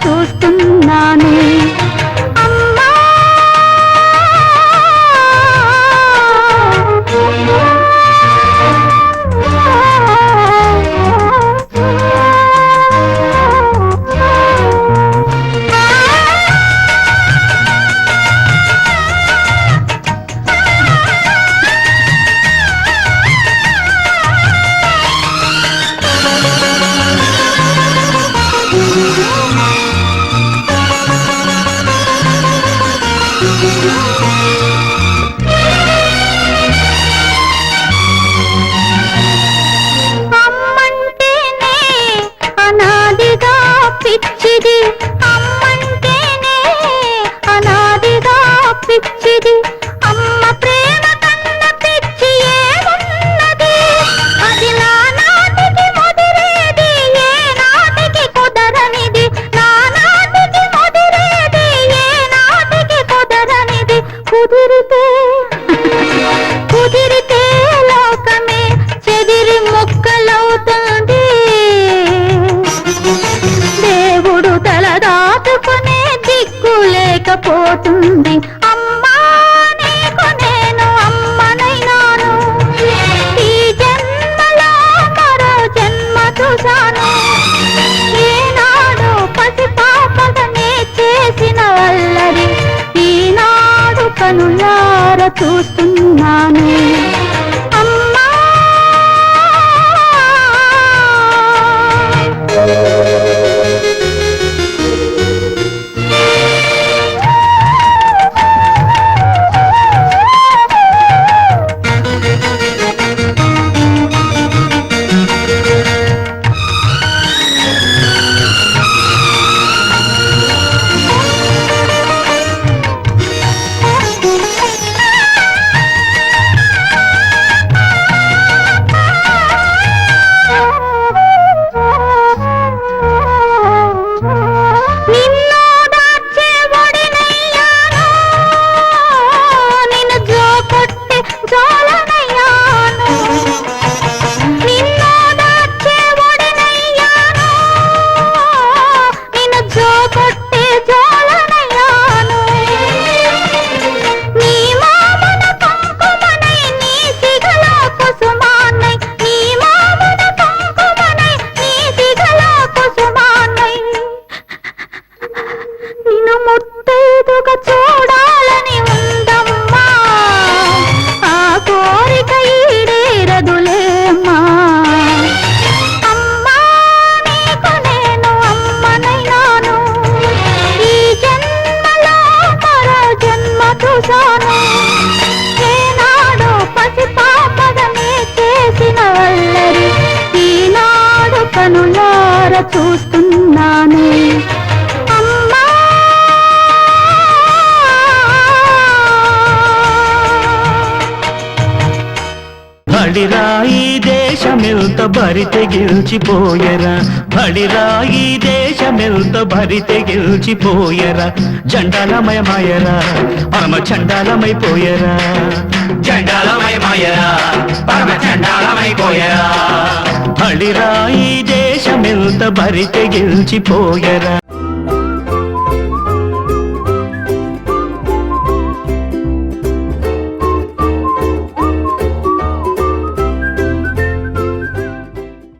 చూస్తున్నాను. అమ్మా అమ్మంటేనే అనాదిగా పిచ్చిది, అమ్మంటేనే అనాదిగా పిచ్చిది. అమ్మ ప్రేమ కన్న పిచ్చి ఏమున్నది? అది నా నాటికి ముదిరేది, ఏ నాటికి కుదరనిది. నా నాటికి ముదిరేది, ఏ నాటికి కుదరనిది. కుదిరితే కుదిరితే లోకమే చెదిరి ముక్కలవుతుంది. దేవుడు తలదాచుకునే దిక్కు లేకపోతుంది. అమ్మా నీకు నేను అమ్మనైనాను, ఈ జన్మలో మరో జన్మ చూశాను. ఏనాడు పసిపాపగనే చేసిన వల్లరి ఈనాడు కనులార చూస్తున్నాను. అమ్మా ముత్తైదుగా చూడాలని ఉందమ్మా, ఆ కోరిక ఈడేరదులేమ్మా. అమ్మా నీకు నేను అమ్మనైనాను, ఈ జన్మలో మరో జన్మ చూశాను. ఏనాడు పసిపాపగనే చేసిన వల్లరి ఈనాడు కనులార చూస్తున్నాను. బడిరా ఈ దేశమెల్త బరి తెగిల్చిపోయరా, బడిరా ఈ దేశమెల్త బరి తెగిల్చిపోయరా. జండాలమయమాయరా పరమ చండాలమైపోయరా, చండాలమయమాయరా పరమ చండాలమైపోయరా. బడిరా ఈ దేశమెల్త బరి తెగిల్చిపోయరా.